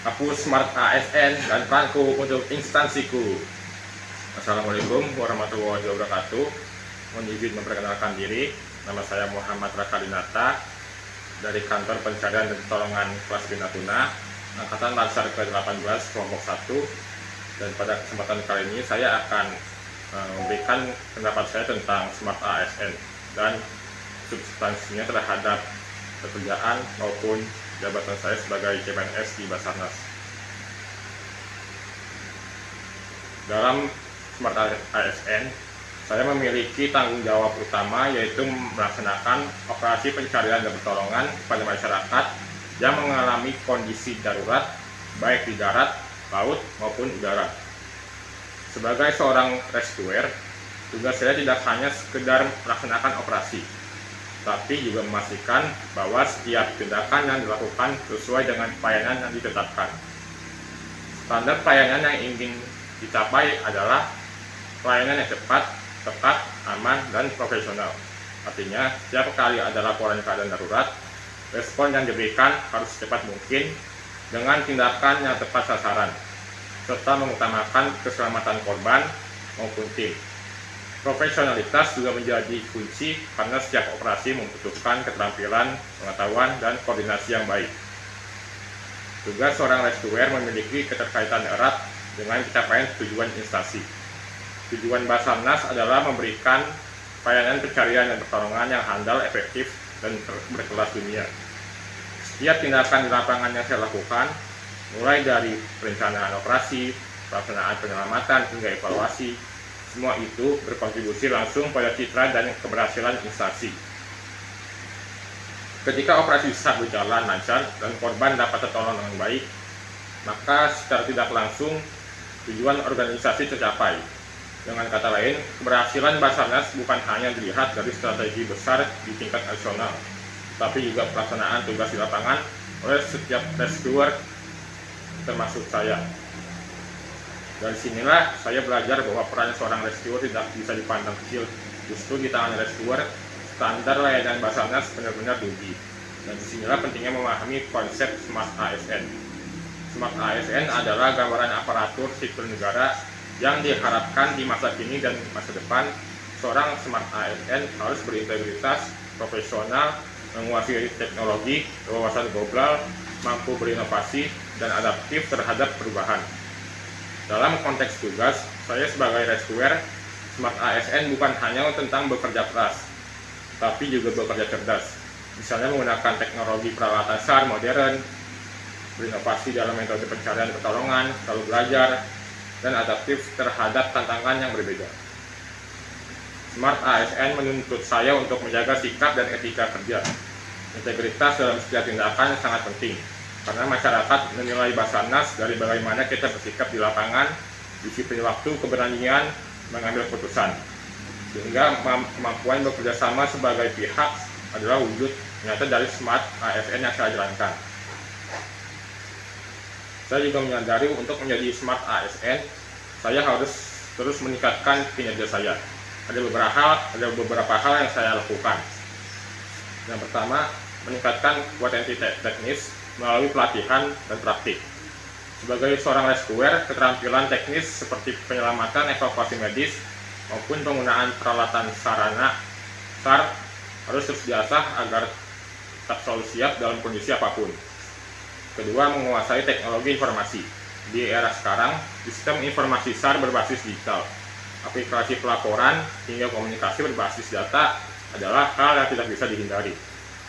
Aku Smart ASN dan peranku untuk instansiku. Assalamualaikum warahmatullahi wabarakatuh. Mohon izin memperkenalkan diri. Nama saya Muhammad Rakadinata dari Kantor Pencarian dan Pertolongan Kelas B Natuna, Angkatan Laskar ke-18 kelompok 1. Dan pada kesempatan kali ini saya akan memberikan pendapat saya tentang Smart ASN dan substansinya terhadap pekerjaan maupun jabatan saya sebagai CPNS di Basarnas. Dalam Smart ASN, saya memiliki tanggung jawab utama, yaitu melaksanakan operasi pencarian dan pertolongan kepada masyarakat yang mengalami kondisi darurat baik di darat, laut maupun udara. Sebagai seorang rescuer, tugas saya tidak hanya sekedar melaksanakan operasi, tapi juga memastikan bahwa setiap tindakan yang dilakukan sesuai dengan pelayanan yang ditetapkan. Standar pelayanan yang ingin dicapai adalah pelayanan yang cepat, tepat, aman, dan profesional. Artinya, setiap kali ada laporan keadaan darurat, respon yang diberikan harus secepat mungkin dengan tindakan yang tepat sasaran, serta mengutamakan keselamatan korban maupun tim. Profesionalitas juga menjadi kunci karena setiap operasi membutuhkan keterampilan, pengetahuan, dan koordinasi yang baik. Tugas seorang rescuer memiliki keterkaitan erat dengan pencapaian tujuan instansi. Tujuan Basarnas adalah memberikan pelayanan pencarian dan pertolongan yang handal, efektif, dan berkelas dunia. Setiap tindakan di lapangan yang saya lakukan, mulai dari perencanaan operasi, pelaksanaan penyelamatan, hingga evaluasi, semua itu berkontribusi langsung pada citra dan keberhasilan instansi. Ketika operasi SAR berjalan lancar dan korban dapat tertolong dengan baik, maka secara tidak langsung tujuan organisasi tercapai. Dengan kata lain, keberhasilan Basarnas bukan hanya dilihat dari strategi besar di tingkat nasional, tapi juga pelaksanaan tugas di lapangan oleh setiap rescuer, termasuk saya. Dari sinilah saya belajar bahwa peran seorang rescuer tidak bisa dipandang kecil. Justru di tangan rescuer, standar layanan Basarnas benar-benar tinggi. Dan disinilah pentingnya memahami konsep Smart ASN. Smart ASN adalah gambaran aparatur sipil negara yang diharapkan di masa kini dan masa depan. Seorang Smart ASN harus berintegritas, profesional, menguasai teknologi, wawasan global, mampu berinovasi, dan adaptif terhadap perubahan. Dalam konteks tugas, saya sebagai rescuer, Smart ASN bukan hanya tentang bekerja keras, tapi juga bekerja cerdas. Misalnya menggunakan teknologi peralatan SAR modern, berinovasi dalam metode pencarian pertolongan, selalu belajar, dan adaptif terhadap tantangan yang berbeda. Smart ASN menuntut saya untuk menjaga sikap dan etika kerja. Integritas dalam setiap tindakan sangat penting, karena masyarakat menilai Basarnas dari bagaimana kita bersikap di lapangan, disiplin waktu, keberanian mengambil keputusan. Sehingga kemampuan bekerja sama sebagai pihak adalah wujud nyata dari Smart ASN yang saya jalankan. Saya juga menyadari untuk menjadi Smart ASN, saya harus terus meningkatkan kinerja saya. Ada beberapa hal yang saya lakukan. Yang pertama, meningkatkan kompetensi teknis melalui pelatihan dan praktik. Sebagai seorang rescuer, keterampilan teknis seperti penyelamatan, evakuasi medis, maupun penggunaan peralatan sarana SAR harus terus diasah agar tetap selalu siap dalam kondisi apapun. Kedua, menguasai teknologi informasi. Di era sekarang, sistem informasi SAR berbasis digital. Aplikasi pelaporan hingga komunikasi berbasis data adalah hal yang tidak bisa dihindari.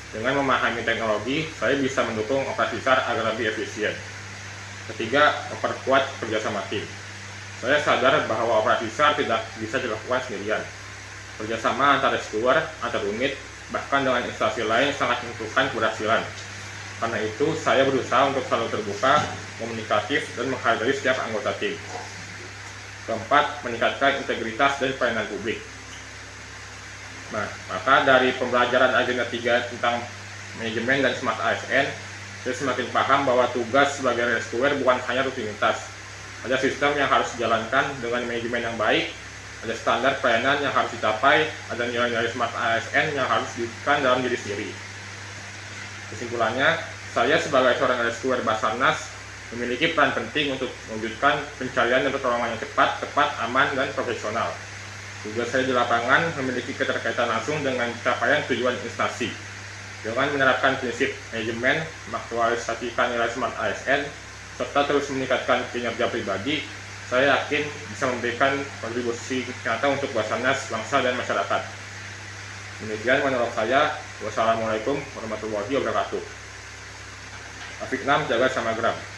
Dengan memahami teknologi, saya bisa mendukung operasi SAR agar lebih efisien. Ketiga, memperkuat kerjasama tim. Saya sadar bahwa operasi SAR tidak bisa dilakukan sendirian. Kerjasama antar rescuer, antar unit, bahkan dengan instansi lain sangat menentukan keberhasilan. Karena itu, saya berusaha untuk selalu terbuka, komunikatif, dan menghargai setiap anggota tim. Keempat, meningkatkan integritas dan pelayanan publik. Nah, maka dari pembelajaran agenda 3 tentang manajemen dan Smart ASN, saya semakin paham bahwa tugas sebagai rescuer bukan hanya rutinitas. Ada sistem yang harus dijalankan dengan manajemen yang baik, ada standar pelayanan yang harus dicapai, ada nilai-nilai Smart ASN yang harus dilakukan dalam diri sendiri. Kesimpulannya, saya sebagai seorang rescuer Basarnas memiliki peran penting untuk mewujudkan pencarian dan pertolongan yang cepat, tepat, aman, dan profesional. Tugas saya di lapangan memiliki keterkaitan langsung dengan capaian tujuan instansi. Dengan menerapkan prinsip manajemen, mengaktualisasikan nilai SMART ASN, serta terus meningkatkan kinerja pribadi, saya yakin bisa memberikan kontribusi nyata untuk Basarnas, bangsa, dan masyarakat. Demikian menurut saya. Wassalamualaikum warahmatullahi wabarakatuh. Afiq Nam, Jaga Samagram.